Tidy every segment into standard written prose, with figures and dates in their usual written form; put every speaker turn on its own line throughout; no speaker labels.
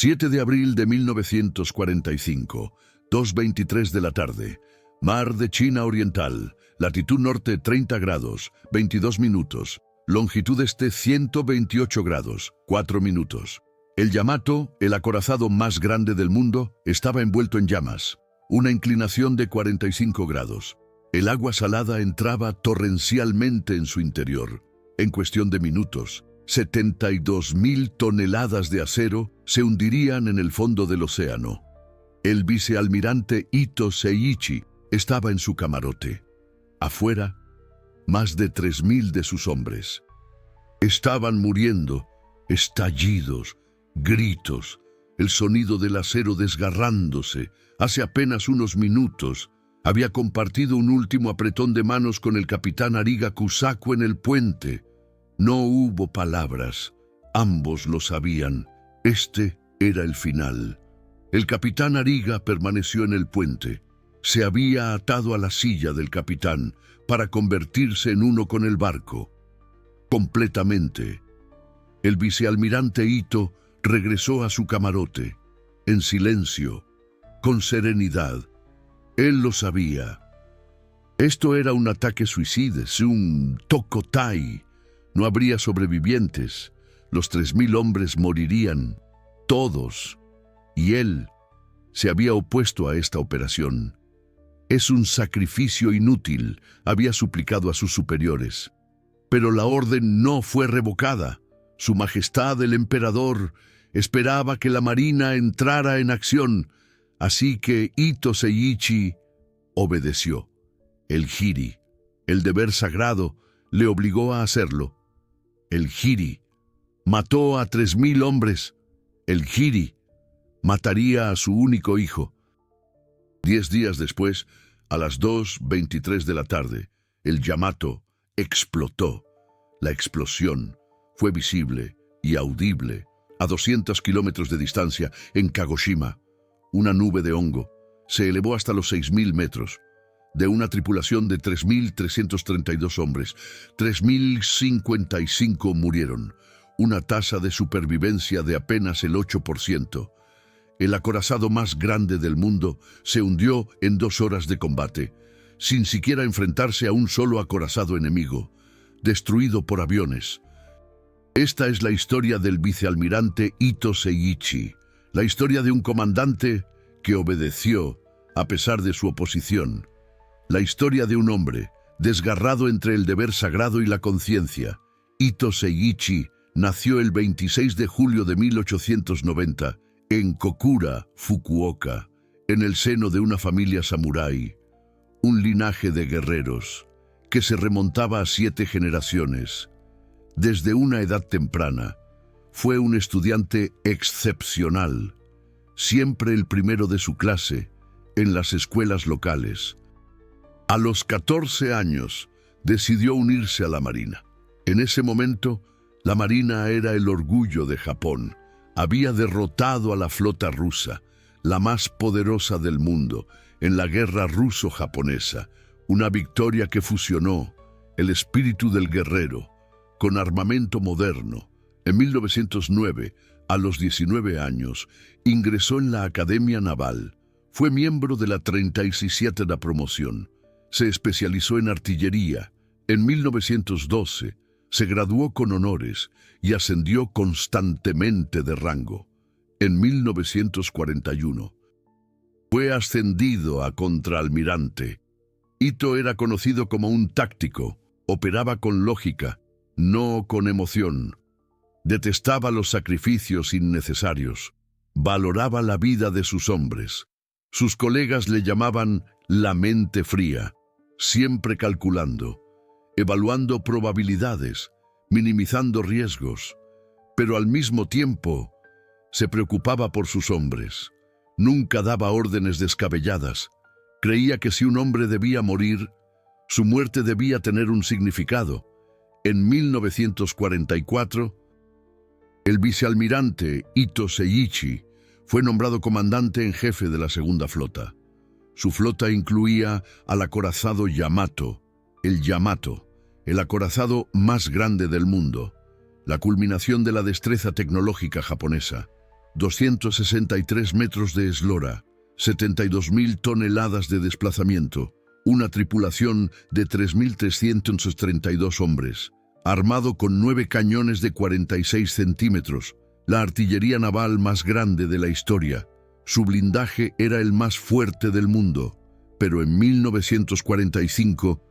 7 de abril de 1945, 2:23 de la tarde. Mar de China Oriental, latitud norte 30 grados, 22 minutos, longitud este 128 grados, 4 minutos. El Yamato, el acorazado más grande del mundo, estaba envuelto en llamas, una inclinación de 45 grados. El agua salada entraba torrencialmente en su interior. En cuestión de minutos, 72.000 toneladas de acero se hundirían en el fondo del océano. El vicealmirante Ito Seiichi estaba en su camarote. Afuera, más de 3.000 de sus hombres. Estaban muriendo, estallidos, gritos, el sonido del acero desgarrándose. Hace apenas unos minutos había compartido un último apretón de manos con el capitán Ariga Kusaku en el puente. No hubo palabras, ambos lo sabían. Este era el final. El capitán Ariga permaneció en el puente. Se había atado a la silla del capitán para convertirse en uno con el barco. Completamente. El vicealmirante Ito regresó a su camarote, en silencio, con serenidad. Él lo sabía. Esto era un ataque suicida, un tokotai. No habría sobrevivientes. Los 3.000 hombres morirían, todos. Y él se había opuesto a esta operación. Es un sacrificio inútil, había suplicado a sus superiores. Pero la orden no fue revocada. Su Majestad el Emperador esperaba que la Marina entrara en acción, así que Ito Seiichi obedeció. El Jiri, el deber sagrado, le obligó a hacerlo. El Jiri mató a 3.000 hombres. El Jiri mataría a su único hijo. 10 días después, a las 2:23 de la tarde, el Yamato explotó. La explosión fue visible y audible a 200 kilómetros de distancia en Kagoshima. Una nube de hongo se elevó hasta los 6.000 metros. De una tripulación de 3.332 hombres, 3.055 murieron, una tasa de supervivencia de apenas el 8%. El acorazado más grande del mundo se hundió en 2 horas de combate, sin siquiera enfrentarse a un solo acorazado enemigo, destruido por aviones. Esta es la historia del vicealmirante Ito Seiichi, la historia de un comandante que obedeció a pesar de su oposición. La historia de un hombre desgarrado entre el deber sagrado y la conciencia. Ito Seiichi nació el 26 de julio de 1890 en Kokura, Fukuoka, en el seno de una familia samurái, un linaje de guerreros que se remontaba a 7 generaciones. Desde una edad temprana, fue un estudiante excepcional, siempre el primero de su clase en las escuelas locales. A los 14 años, decidió unirse a la Marina. En ese momento, la Marina era el orgullo de Japón. Había derrotado a la flota rusa, la más poderosa del mundo, en la guerra ruso-japonesa, una victoria que fusionó el espíritu del guerrero con armamento moderno. En 1909, a los 19 años, ingresó en la Academia Naval. Fue miembro de la 37ª promoción. Se especializó en artillería. En 1912, se graduó con honores y ascendió constantemente de rango. En 1941, fue ascendido a contraalmirante. Ito era conocido como un táctico, operaba con lógica, no con emoción. Detestaba los sacrificios innecesarios, valoraba la vida de sus hombres. Sus colegas le llamaban la mente fría, siempre calculando, evaluando probabilidades, minimizando riesgos, pero al mismo tiempo se preocupaba por sus hombres. Nunca daba órdenes descabelladas. Creía que si un hombre debía morir, su muerte debía tener un significado. En 1944, el vicealmirante Ito Seiichi fue nombrado comandante en jefe de la segunda flota. Su flota incluía al acorazado Yamato, el acorazado más grande del mundo, la culminación de la destreza tecnológica japonesa. 263 metros de eslora, 72.000 toneladas de desplazamiento, una tripulación de 3.332 hombres, armado con 9 cañones de 46 centímetros, la artillería naval más grande de la historia. Su blindaje era el más fuerte del mundo, pero en 1945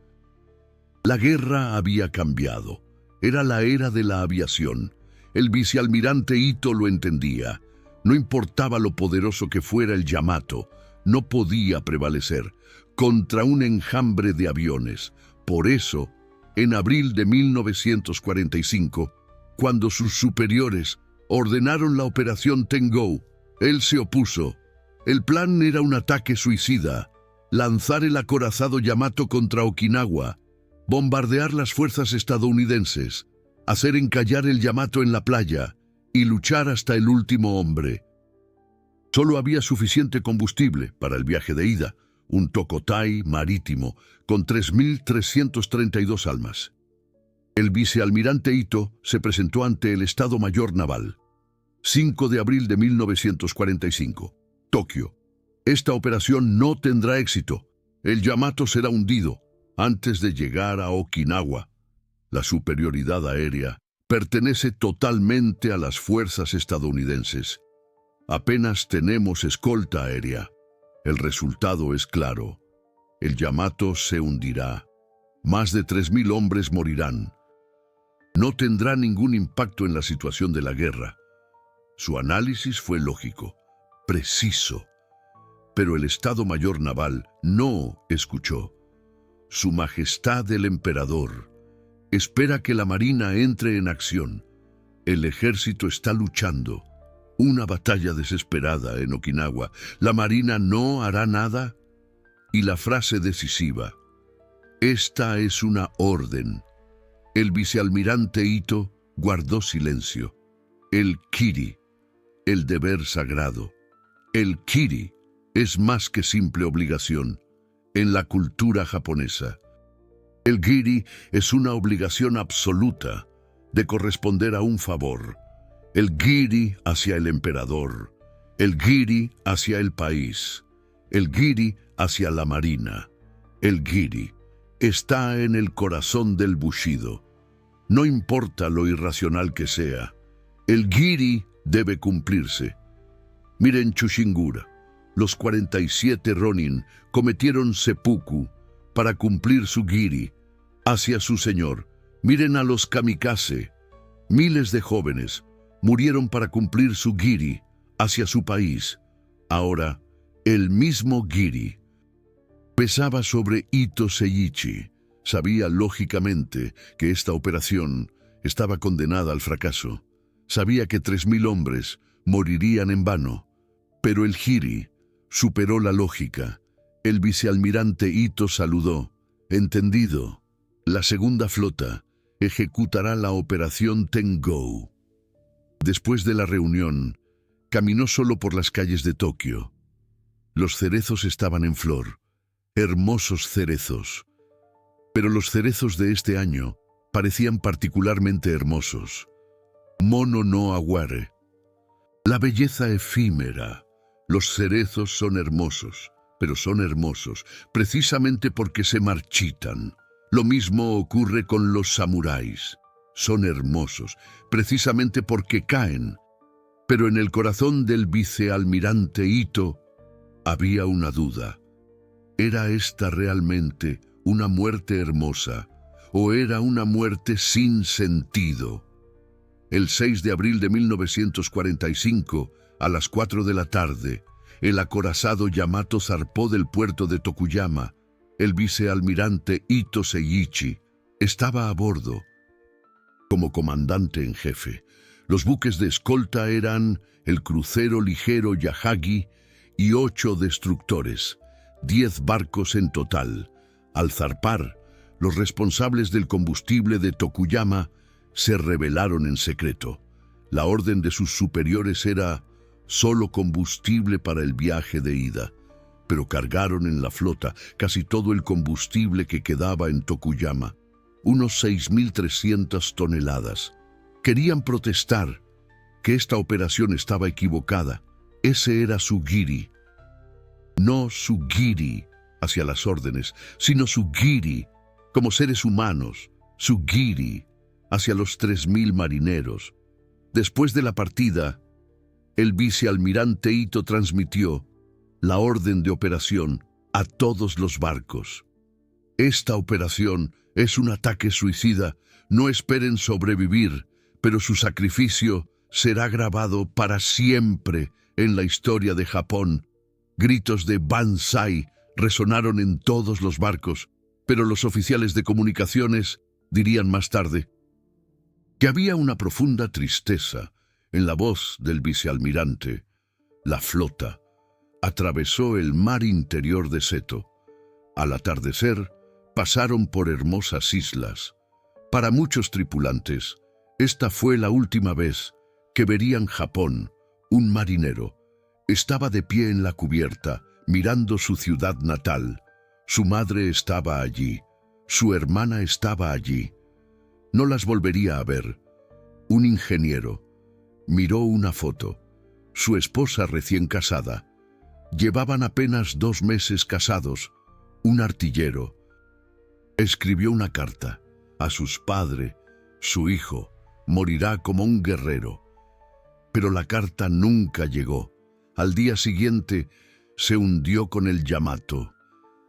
la guerra había cambiado. Era la era de la aviación. El vicealmirante Ito lo entendía. No importaba lo poderoso que fuera el Yamato, no podía prevalecer contra un enjambre de aviones. Por eso, en abril de 1945, cuando sus superiores ordenaron la Operación Tengo, él se opuso. El plan era un ataque suicida, lanzar el acorazado Yamato contra Okinawa, bombardear las fuerzas estadounidenses, hacer encallar el Yamato en la playa y luchar hasta el último hombre. Solo había suficiente combustible para el viaje de ida, un Tokotai marítimo con 3.332 almas. El vicealmirante Ito se presentó ante el Estado Mayor Naval. 5 de abril de 1945. Tokio. Esta operación no tendrá éxito. El Yamato será hundido antes de llegar a Okinawa. La superioridad aérea pertenece totalmente a las fuerzas estadounidenses. Apenas tenemos escolta aérea. El resultado es claro. El Yamato se hundirá. Más de 3.000 hombres morirán. No tendrá ningún impacto en la situación de la guerra. Su análisis fue lógico, preciso. Pero el Estado Mayor Naval no escuchó. Su Majestad el Emperador espera que la Marina entre en acción. El ejército está luchando. Una batalla desesperada en Okinawa. ¿La Marina no hará nada? Y la frase decisiva: esta es una orden. El vicealmirante Ito guardó silencio. El kiri, el deber sagrado. El kiri es más que simple obligación en la cultura japonesa. El giri es una obligación absoluta de corresponder a un favor. El giri hacia el emperador, el giri hacia el país, el giri hacia la marina. El giri está en el corazón del bushido. No importa lo irracional que sea, el giri debe cumplirse. Miren Chushingura. Los 47 Ronin cometieron seppuku para cumplir su giri hacia su señor. Miren a los kamikaze. Miles de jóvenes murieron para cumplir su giri hacia su país. Ahora, el mismo giri pesaba sobre Ito Seiichi. Sabía lógicamente que esta operación estaba condenada al fracaso. Sabía que 3.000 hombres morirían en vano. Pero el giri superó la lógica. El vicealmirante Ito saludó. Entendido. La segunda flota ejecutará la Operación Tengo. Después de la reunión, caminó solo por las calles de Tokio. Los cerezos estaban en flor. Hermosos cerezos. Pero los cerezos de este año parecían particularmente hermosos. Mono no aguare. La belleza efímera. Los cerezos son hermosos, pero son hermosos precisamente porque se marchitan. Lo mismo ocurre con los samuráis. Son hermosos precisamente porque caen. Pero en el corazón del vicealmirante Ito había una duda. ¿Era esta realmente una muerte hermosa o era una muerte sin sentido? El 6 de abril de 1945, a las 4 de la tarde, el acorazado Yamato zarpó del puerto de Tokuyama. El vicealmirante Ito Seiichi estaba a bordo. Como comandante en jefe, los buques de escolta eran el crucero ligero Yahagi y 8 destructores, 10 barcos en total. Al zarpar, los responsables del combustible de Tokuyama se rebelaron en secreto. La orden de sus superiores era solo combustible para el viaje de ida, pero cargaron en la flota casi todo el combustible que quedaba en Tokuyama, unos 6.300 toneladas. Querían protestar, que esta operación estaba equivocada. Ese era su giri. No su giri hacia las órdenes, sino su giri como seres humanos, su giri hacia los 3.000 marineros. Después de la partida, el vicealmirante Ito transmitió la orden de operación a todos los barcos. Esta operación es un ataque suicida. No esperen sobrevivir, pero su sacrificio será grabado para siempre en la historia de Japón. Gritos de Banzai resonaron en todos los barcos, pero los oficiales de comunicaciones dirían más tarde que había una profunda tristeza en la voz del vicealmirante. La flota atravesó el mar interior de Seto. Al atardecer, pasaron por hermosas islas. Para muchos tripulantes, esta fue la última vez que verían Japón. Un marinero estaba de pie en la cubierta, mirando su ciudad natal. Su madre estaba allí, su hermana estaba allí. No las volvería a ver. Un ingeniero miró una foto. Su esposa recién casada. Llevaban apenas 2 meses casados. Un artillero escribió una carta a sus padres. Su hijo morirá como un guerrero. Pero la carta nunca llegó. Al día siguiente se hundió con el Yamato.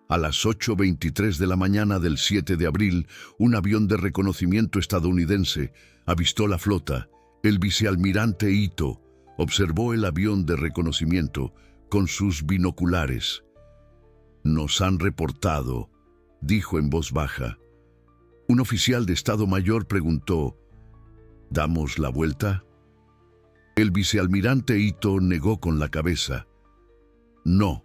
A las 8:23 de la mañana del 7 de abril, un avión de reconocimiento estadounidense avistó la flota. El vicealmirante Ito observó el avión de reconocimiento con sus binoculares. «Nos han reportado», dijo en voz baja. Un oficial de Estado Mayor preguntó, «¿Damos la vuelta?». El vicealmirante Ito negó con la cabeza. «No».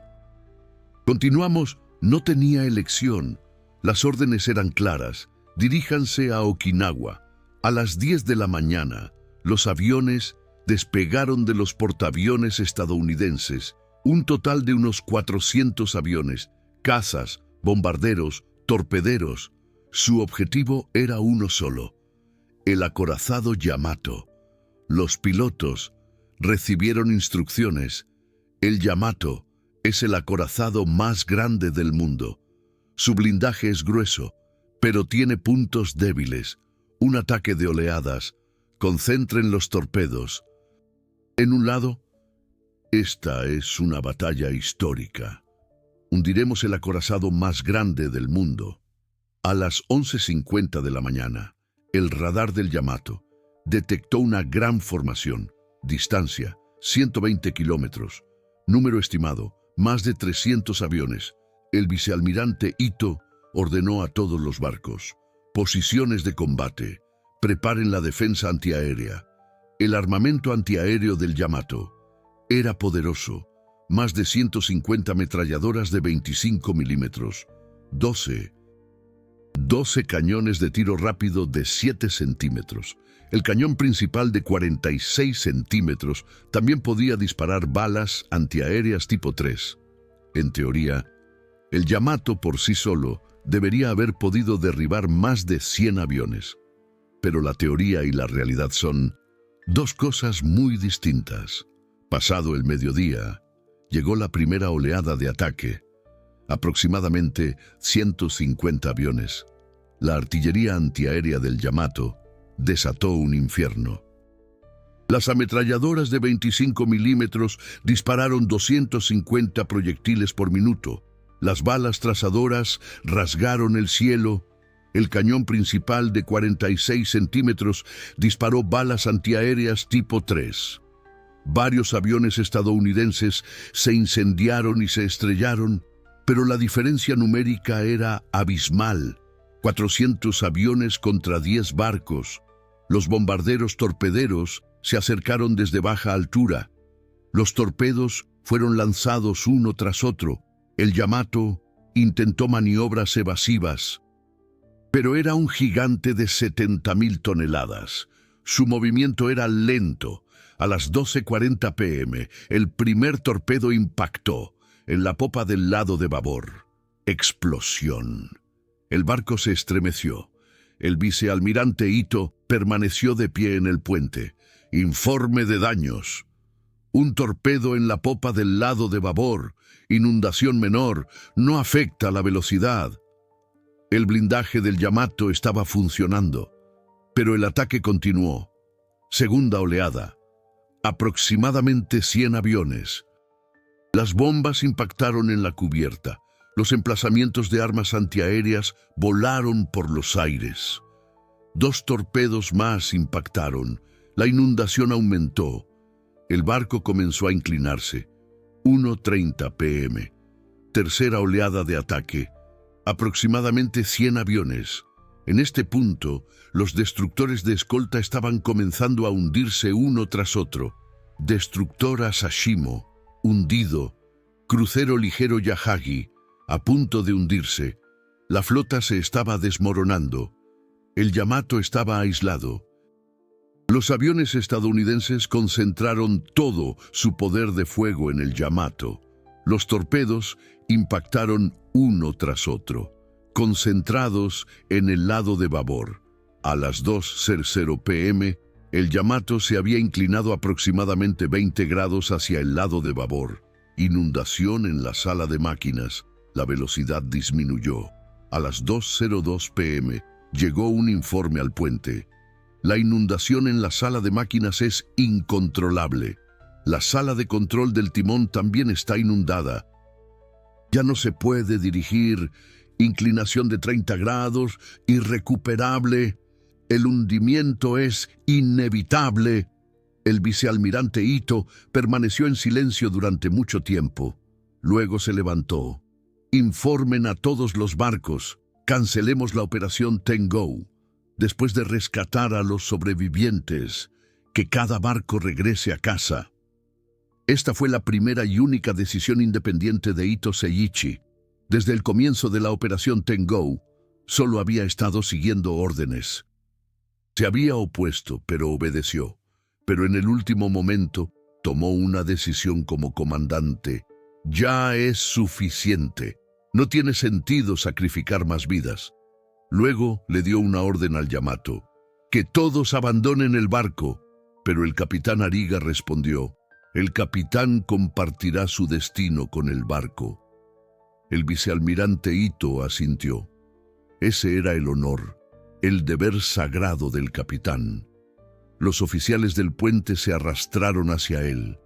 «Continuamos». No tenía elección. Las órdenes eran claras. Diríjanse a Okinawa. A las 10 de la mañana, los aviones despegaron de los portaaviones estadounidenses. Un total de unos 400 aviones, cazas, bombarderos, torpederos. Su objetivo era uno solo: el acorazado Yamato. Los pilotos recibieron instrucciones. El Yamato es el acorazado más grande del mundo. Su blindaje es grueso, pero tiene puntos débiles. Un ataque de oleadas. Concentren los torpedos. En un lado, esta es una batalla histórica. Hundiremos el acorazado más grande del mundo. A las 11:50 de la mañana, el radar del Yamato detectó una gran formación. Distancia, 120 kilómetros. Número estimado, más de 300 aviones. El vicealmirante Ito ordenó a todos los barcos: posiciones de combate, preparen la defensa antiaérea. El armamento antiaéreo del Yamato era poderoso: más de 150 ametralladoras de 25 milímetros, 12 cañones de tiro rápido de 7 centímetros. El cañón principal de 46 centímetros también podía disparar balas antiaéreas tipo 3. En teoría, el Yamato por sí solo debería haber podido derribar más de 100 aviones. Pero la teoría y la realidad son dos cosas muy distintas. Pasado el mediodía, llegó la primera oleada de ataque. Aproximadamente 150 aviones. La artillería antiaérea del Yamato desató un infierno. Las ametralladoras de 25 milímetros dispararon 250 proyectiles por minuto. Las balas trazadoras rasgaron el cielo. El cañón principal de 46 centímetros disparó balas antiaéreas tipo 3. Varios aviones estadounidenses se incendiaron y se estrellaron, pero la diferencia numérica era abismal. 400 aviones contra 10 barcos. Los bombarderos torpederos se acercaron desde baja altura. Los torpedos fueron lanzados uno tras otro. El Yamato intentó maniobras evasivas, pero era un gigante de 70.000 toneladas. Su movimiento era lento. A las 12:40 p.m., el primer torpedo impactó en la popa del lado de babor. Explosión. El barco se estremeció. El vicealmirante Ito permaneció de pie en el puente. Informe de daños. Un torpedo en la popa del lado de babor, inundación menor, no afecta la velocidad. El blindaje del Yamato estaba funcionando, pero el ataque continuó. Segunda oleada. Aproximadamente 100 aviones. Las bombas impactaron en la cubierta. Los emplazamientos de armas antiaéreas volaron por los aires. 2 torpedos más impactaron. La inundación aumentó. El barco comenzó a inclinarse. 1:30 p.m. Tercera oleada de ataque. Aproximadamente 100 aviones. En este punto, los destructores de escolta estaban comenzando a hundirse uno tras otro. Destructora Sashimo, hundido. Crucero ligero Yahagi, a punto de hundirse. La flota se estaba desmoronando. El Yamato estaba aislado. Los aviones estadounidenses concentraron todo su poder de fuego en el Yamato. Los torpedos impactaron uno tras otro, concentrados en el lado de babor. A las 2:00 p.m., el Yamato se había inclinado aproximadamente 20 grados hacia el lado de babor. Inundación en la sala de máquinas. La velocidad disminuyó. A las 2:02 p.m. llegó un informe al puente. La inundación en la sala de máquinas es incontrolable. La sala de control del timón también está inundada. Ya no se puede dirigir. Inclinación de 30 grados, irrecuperable. El hundimiento es inevitable. El vicealmirante Ito permaneció en silencio durante mucho tiempo. Luego se levantó. Informen a todos los barcos. Cancelemos la operación Tengo. Después de rescatar a los sobrevivientes, que cada barco regrese a casa. Esta fue la primera y única decisión independiente de Ito Seiichi. Desde el comienzo de la operación Tengo, solo había estado siguiendo órdenes. Se había opuesto, pero obedeció. Pero en el último momento, tomó una decisión como comandante. Ya es suficiente. No tiene sentido sacrificar más vidas. Luego le dio una orden al Yamato. Que todos abandonen el barco. Pero el capitán Ariga respondió. El capitán compartirá su destino con el barco. El vicealmirante Ito asintió. Ese era el honor, el deber sagrado del capitán. Los oficiales del puente se arrastraron hacia él.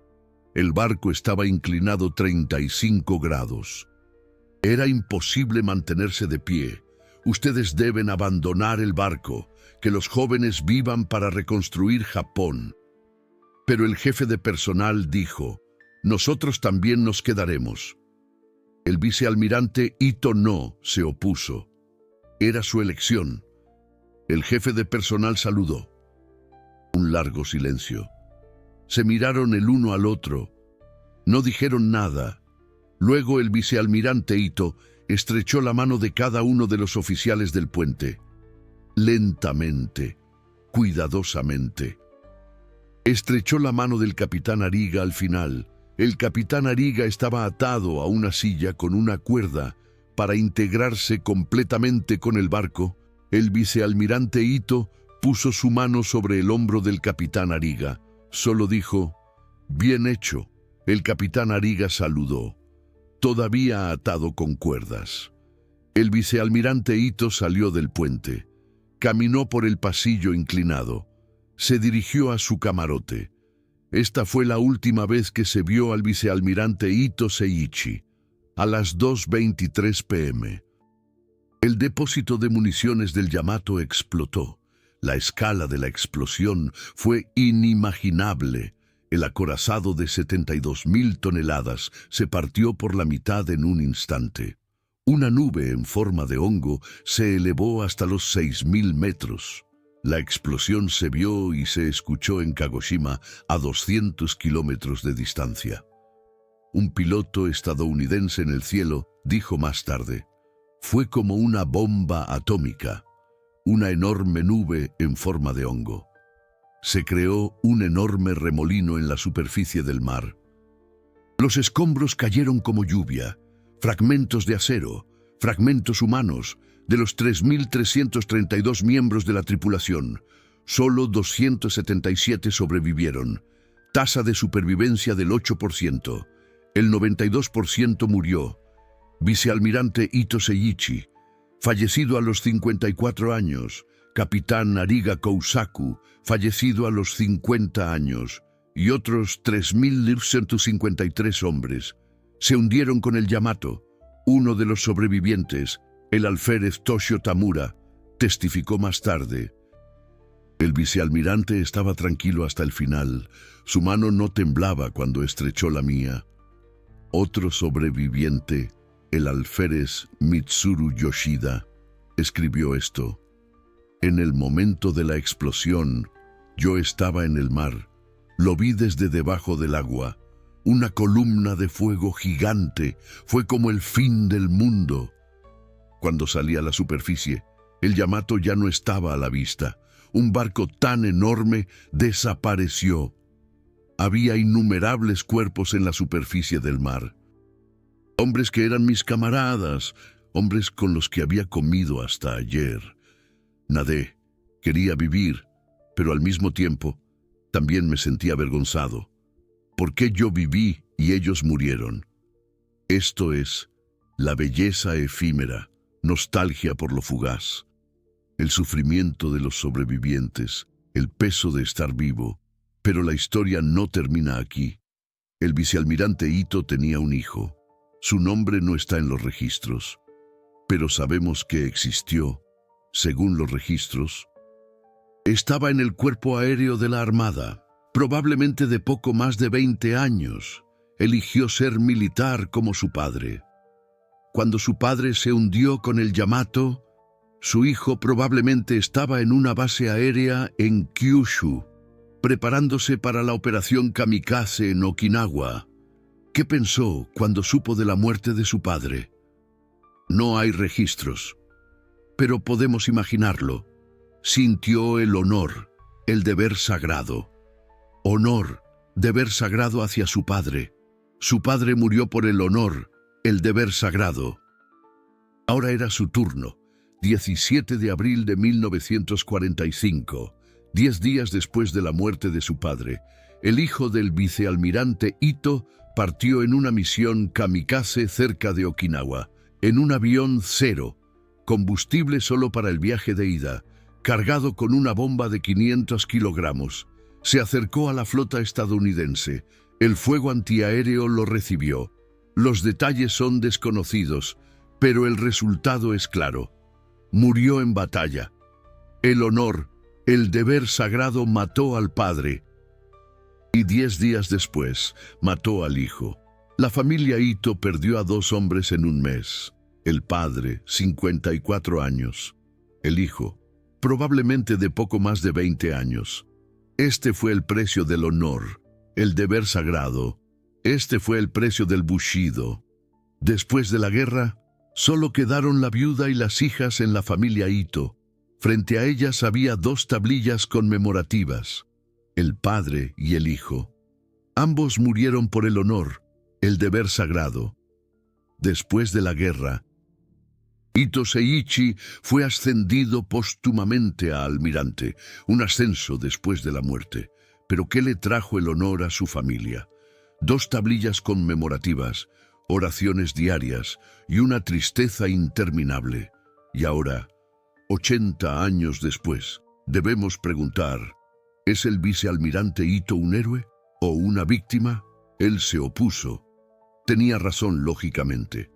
El barco estaba inclinado 35 grados. Era imposible mantenerse de pie. Ustedes deben abandonar el barco, que los jóvenes vivan para reconstruir Japón. Pero el jefe de personal dijo, nosotros también nos quedaremos. El vicealmirante Ito no se opuso. Era su elección. El jefe de personal saludó. Un largo silencio. Se miraron el uno al otro. No dijeron nada. Luego el vicealmirante Ito estrechó la mano de cada uno de los oficiales del puente. Lentamente, cuidadosamente. Estrechó la mano del capitán Ariga al final. El capitán Ariga estaba atado a una silla con una cuerda para integrarse completamente con el barco. El vicealmirante Ito puso su mano sobre el hombro del capitán Ariga. Solo dijo, bien hecho. El capitán Ariga saludó, todavía atado con cuerdas. El vicealmirante Ito salió del puente. Caminó por el pasillo inclinado. Se dirigió a su camarote. Esta fue la última vez que se vio al vicealmirante Ito Seiichi, a las 2:23 p.m. El depósito de municiones del Yamato explotó. La escala de la explosión fue inimaginable. El acorazado de 72.000 toneladas se partió por la mitad en un instante. Una nube en forma de hongo se elevó hasta los 6.000 metros. La explosión se vio y se escuchó en Kagoshima a 200 kilómetros de distancia. Un piloto estadounidense en el cielo dijo más tarde, fue como una bomba atómica, una enorme nube en forma de hongo. Se creó un enorme remolino en la superficie del mar. Los escombros cayeron como lluvia, fragmentos de acero, fragmentos humanos, de los 3.332 miembros de la tripulación. Solo 277 sobrevivieron. Tasa de supervivencia del 8%. El 92% murió. Vicealmirante Ito Seiichi, fallecido a los 54 años. Capitán Ariga Kousaku, fallecido a los 50 años. Y otros 3.153 hombres se hundieron con el Yamato. Uno de los sobrevivientes, el alférez Toshio Tamura, testificó más tarde. El vicealmirante estaba tranquilo hasta el final. Su mano no temblaba cuando estrechó la mía. Otro sobreviviente, el alférez Mitsuru Yoshida, escribió esto. En el momento de la explosión, yo estaba en el mar. Lo vi desde debajo del agua. Una columna de fuego gigante. Fue como el fin del mundo. Cuando salí a la superficie, el Yamato ya no estaba a la vista. Un barco tan enorme desapareció. Había innumerables cuerpos en la superficie del mar. Hombres que eran mis camaradas, hombres con los que había comido hasta ayer. Nadé, quería vivir, pero al mismo tiempo también me sentía avergonzado. ¿Por qué yo viví y ellos murieron? Esto es la belleza efímera, nostalgia por lo fugaz. El sufrimiento de los sobrevivientes, el peso de estar vivo. Pero la historia no termina aquí. El vicealmirante Ito tenía un hijo. Su nombre no está en los registros, pero sabemos que existió, según los registros. Estaba en el cuerpo aéreo de la Armada, probablemente de poco más de 20 años. Eligió ser militar como su padre. Cuando su padre se hundió con el Yamato, su hijo probablemente estaba en una base aérea en Kyushu, preparándose para la operación Kamikaze en Okinawa. ¿Qué pensó cuando supo de la muerte de su padre? No hay registros, pero podemos imaginarlo. Sintió el honor, el deber sagrado. Honor, deber sagrado hacia su padre. Su padre murió por el honor, el deber sagrado. Ahora era su turno. 17 de abril de 1945, 10 días después de la muerte de su padre, el hijo del vicealmirante Ito partió en una misión kamikaze cerca de Okinawa, en un avión cero, combustible solo para el viaje de ida, cargado con una bomba de 500 kilogramos. Se acercó a la flota estadounidense. El fuego antiaéreo lo recibió. Los detalles son desconocidos, pero el resultado es claro. Murió en batalla. El honor, el deber sagrado mató al padre. Y 10 días después, mató al hijo. La familia Ito perdió a 2 hombres en un mes. El padre, 54 años. El hijo, probablemente de poco más de 20 años. Este fue el precio del honor, el deber sagrado. Este fue el precio del bushido. Después de la guerra, solo quedaron la viuda y las hijas en la familia Ito. Frente a ellas había 2 tablillas conmemorativas, el padre y el hijo. Ambos murieron por el honor, el deber sagrado. Después de la guerra, Ito Seiichi fue ascendido póstumamente a almirante, un ascenso después de la muerte. Pero ¿qué le trajo el honor a su familia? 2 tablillas conmemorativas, oraciones diarias y una tristeza interminable. Y ahora, 80 años después, debemos preguntar, ¿es el vicealmirante Ito un héroe o una víctima? Él se opuso. Tenía razón lógicamente.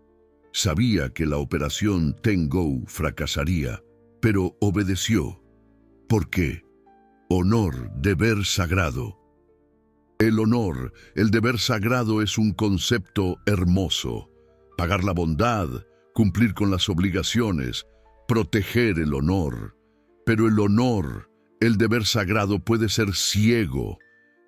Sabía que la operación Tengo fracasaría, pero obedeció. ¿Por qué? Honor, deber sagrado. El honor, el deber sagrado es un concepto hermoso. Pagar la bondad, cumplir con las obligaciones, proteger el honor. Pero el honor, el deber sagrado puede ser ciego.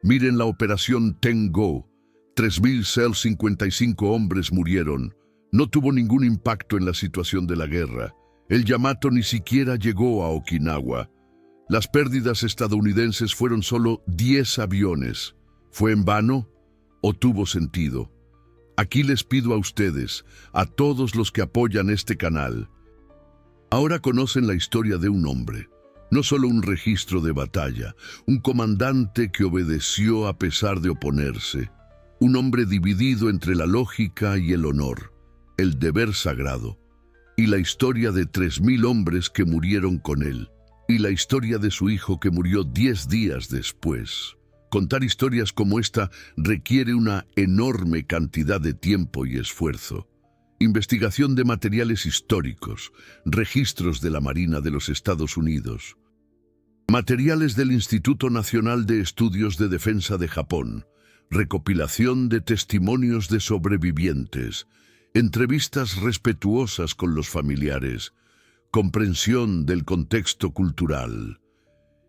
Miren la operación Tengo. 3.055 hombres murieron. No tuvo ningún impacto en la situación de la guerra. El Yamato ni siquiera llegó a Okinawa. Las pérdidas estadounidenses fueron solo 10 aviones. ¿Fue en vano o tuvo sentido? Aquí les pido a ustedes, a todos los que apoyan este canal. Ahora conocen la historia de un hombre No solo un registro de batalla, un comandante que obedeció a pesar de oponerse, un hombre dividido entre la lógica y el honor, el deber sagrado, y la historia de 3000 hombres que murieron con él, y la historia de su hijo que murió 10 días después. Contar historias como esta requiere una enorme cantidad de tiempo y esfuerzo. Investigación de materiales históricos, registros de la Marina de los Estados Unidos, materiales del Instituto Nacional de Estudios de Defensa de Japón, recopilación de testimonios de sobrevivientes, entrevistas respetuosas con los familiares, comprensión del contexto cultural.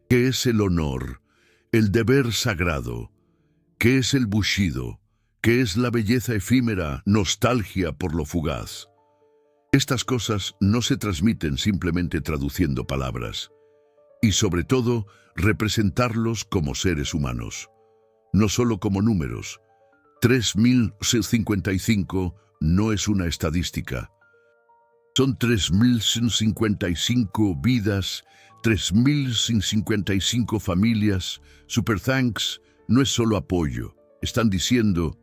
¿Qué es el honor? El deber sagrado. ¿Qué es el bushido? ¿Qué es la belleza efímera, nostalgia por lo fugaz? Estas cosas no se transmiten simplemente traduciendo palabras. Y sobre todo, representarlos como seres humanos, no solo como números. 3055 no es una estadística. Son 3055 vidas, 3055 familias. Super Thanks no es solo apoyo. Están diciendo,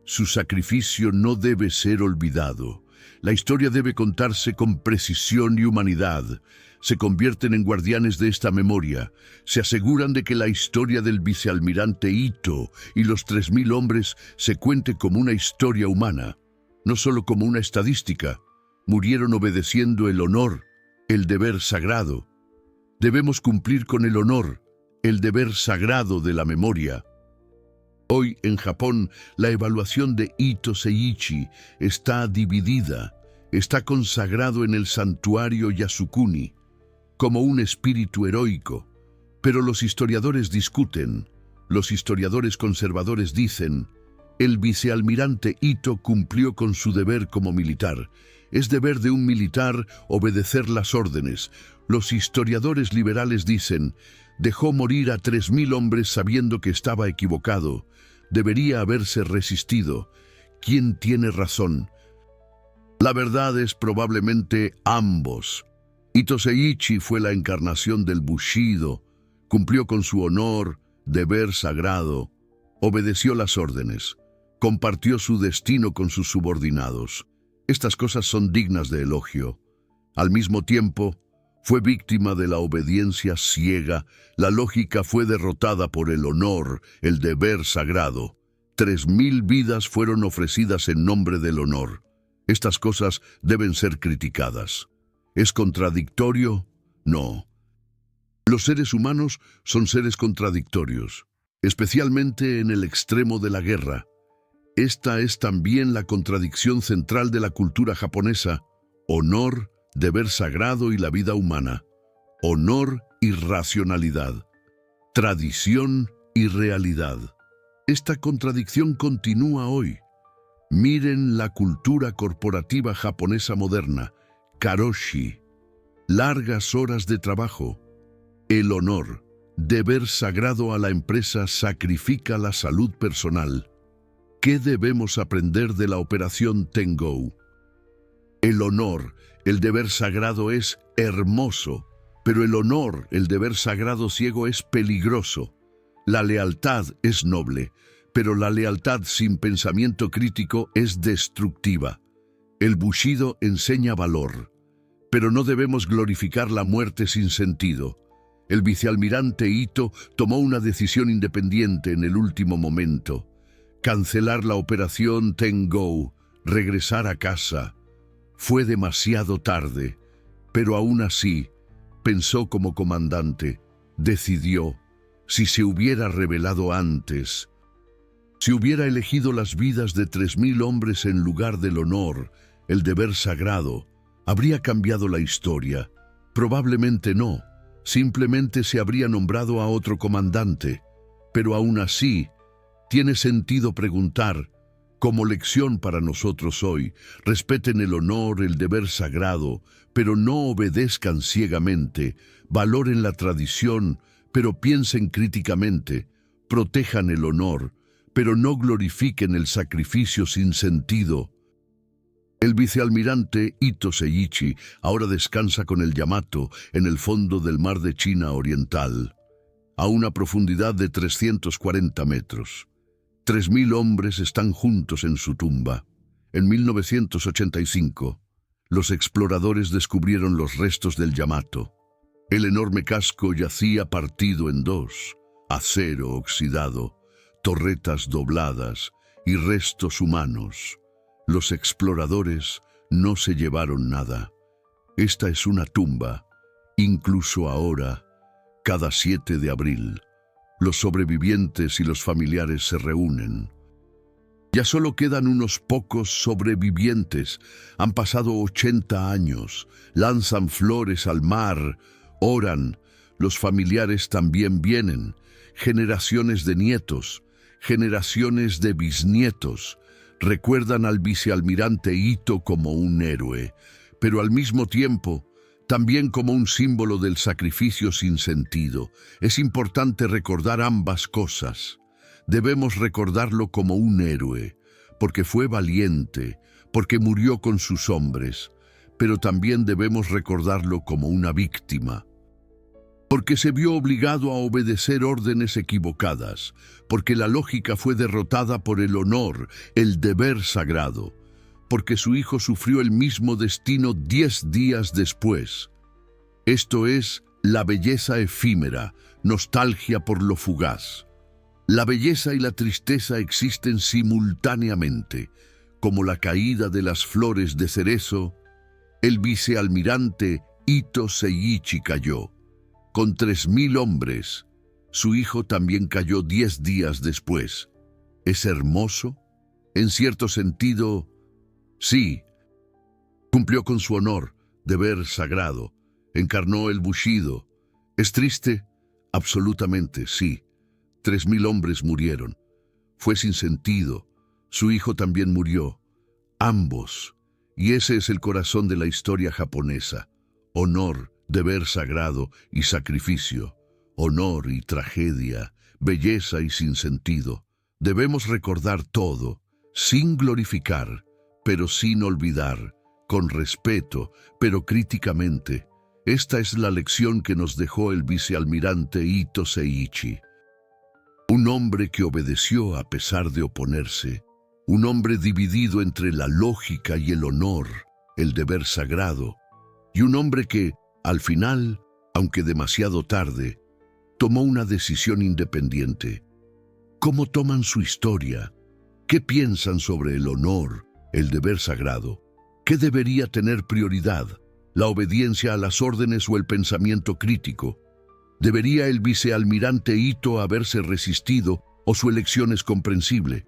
su sacrificio no debe ser olvidado. La historia debe contarse con precisión y humanidad. Se convierten en guardianes de esta memoria. Se aseguran de que la historia del vicealmirante Ito y los 3000 hombres se cuente como una historia humana, no solo como una estadística. Murieron obedeciendo el honor, el deber sagrado. Debemos cumplir con el honor, el deber sagrado de la memoria. Hoy, en Japón, la evaluación de Ito Seiichi está dividida. Está consagrado en el santuario Yasukuni, como un espíritu heroico. Pero los historiadores discuten. Los historiadores conservadores dicen, el vicealmirante Ito cumplió con su deber como militar. Es deber de un militar obedecer las órdenes. Los historiadores liberales dicen, dejó morir a 3000 hombres sabiendo que estaba equivocado. Debería haberse resistido. ¿Quién tiene razón? La verdad es probablemente ambos. Ito Seiichi fue la encarnación del Bushido, cumplió con su honor, deber sagrado, obedeció las órdenes, compartió su destino con sus subordinados. Estas cosas son dignas de elogio. Al mismo tiempo, fue víctima de la obediencia ciega. La lógica fue derrotada por el honor, el deber sagrado. 3000 vidas fueron ofrecidas en nombre del honor. Estas cosas deben ser criticadas. ¿Es contradictorio? No. Los seres humanos son seres contradictorios, especialmente en el extremo de la guerra. Esta es también la contradicción central de la cultura japonesa: honor, deber sagrado y la vida humana, honor y racionalidad, tradición y realidad. Esta contradicción continúa hoy. Miren la cultura corporativa japonesa moderna, karoshi, largas horas de trabajo. El honor, deber sagrado a la empresa, sacrifica la salud personal. ¿Qué debemos aprender de la operación Tengo? El honor, el deber sagrado es hermoso, pero el honor, el deber sagrado ciego es peligroso. La lealtad es noble, pero la lealtad sin pensamiento crítico es destructiva. El Bushido enseña valor, pero no debemos glorificar la muerte sin sentido. El vicealmirante Ito tomó una decisión independiente en el último momento: cancelar la operación Tengo, regresar a casa. Fue demasiado tarde, pero aún así, pensó como comandante, decidió. Si se hubiera revelado antes, si hubiera elegido las vidas de 3000 hombres en lugar del honor, el deber sagrado, ¿habría cambiado la historia? Probablemente no. Simplemente se habría nombrado a otro comandante. Pero aún así, tiene sentido preguntar, como lección para nosotros hoy: respeten el honor, el deber sagrado, pero no obedezcan ciegamente. Valoren la tradición, pero piensen críticamente. Protejan el honor, pero no glorifiquen el sacrificio sin sentido. El vicealmirante Ito Seiichi ahora descansa con el Yamato en el fondo del mar de China Oriental, a una profundidad de 340 metros. 3.000 hombres están juntos en su tumba. En 1985, los exploradores descubrieron los restos del Yamato. El enorme casco yacía partido en dos, acero oxidado, torretas dobladas y restos humanos. Los exploradores no se llevaron nada. Esta es una tumba, incluso ahora, cada 7 de abril. Los sobrevivientes y los familiares se reúnen. Ya solo quedan unos pocos sobrevivientes. Han pasado 80 años, lanzan flores al mar, oran. Los familiares también vienen. Generaciones de nietos, generaciones de bisnietos, recuerdan al vicealmirante Ito como un héroe, pero al mismo tiempo también como un símbolo del sacrificio sin sentido. Es importante recordar ambas cosas. Debemos recordarlo como un héroe, porque fue valiente, porque murió con sus hombres, pero también debemos recordarlo como una víctima, porque se vio obligado a obedecer órdenes equivocadas, porque la lógica fue derrotada por el honor, el deber sagrado, porque su hijo sufrió el mismo destino 10 días después. Esto es la belleza efímera, nostalgia por lo fugaz. La belleza y la tristeza existen simultáneamente, como la caída de las flores de cerezo. El vicealmirante Ito Seiichi cayó. Con 3.000 hombres, su hijo también cayó 10 días después. ¿Es hermoso? En cierto sentido, sí. Cumplió con su honor, deber sagrado. Encarnó el Bushido. ¿Es triste? Absolutamente, sí. 3.000 hombres murieron. Fue sin sentido. Su hijo también murió. Ambos. Y ese es el corazón de la historia japonesa. Honor, deber sagrado y sacrificio. Honor y tragedia, belleza y sinsentido. Debemos recordar todo, sin glorificar, pero sin olvidar, con respeto, pero críticamente. Esta es la lección que nos dejó el vicealmirante Ito Seiichi. Un hombre que obedeció a pesar de oponerse. Un hombre dividido entre la lógica y el honor, el deber sagrado. Y un hombre que, al final, aunque demasiado tarde, tomó una decisión independiente. ¿Cómo toman su historia? ¿Qué piensan sobre el honor, el deber sagrado? ¿Qué debería tener prioridad? ¿La obediencia a las órdenes o el pensamiento crítico? ¿Debería el vicealmirante Ito haberse resistido o su elección es comprensible?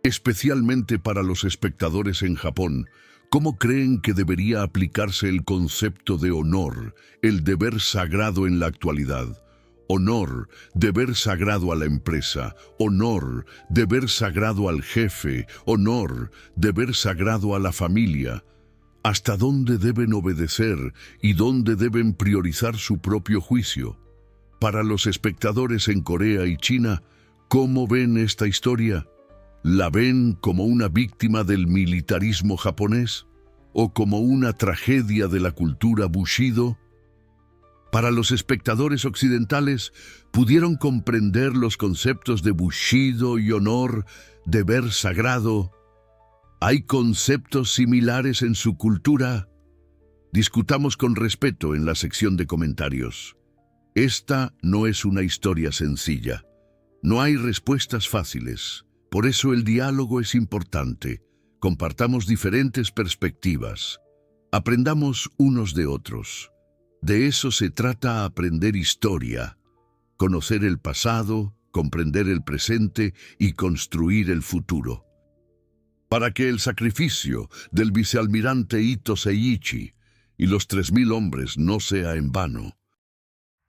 Especialmente para los espectadores en Japón, ¿cómo creen que debería aplicarse el concepto de honor, el deber sagrado en la actualidad? Honor, deber sagrado a la empresa. Honor, deber sagrado al jefe. Honor, deber sagrado a la familia. ¿Hasta dónde deben obedecer y dónde deben priorizar su propio juicio? Para los espectadores en Corea y China, ¿cómo ven esta historia? ¿La ven como una víctima del militarismo japonés o como una tragedia de la cultura Bushido? Para los espectadores occidentales, ¿pudieron comprender los conceptos de Bushido y honor, deber sagrado? ¿Hay conceptos similares en su cultura? Discutamos con respeto en la sección de comentarios. Esta no es una historia sencilla. No hay respuestas fáciles. Por eso el diálogo es importante. Compartamos diferentes perspectivas. Aprendamos unos de otros. De eso se trata aprender historia. Conocer el pasado, comprender el presente y construir el futuro. Para que el sacrificio del vicealmirante Ito Seiichi y los 3.000 hombres no sea en vano.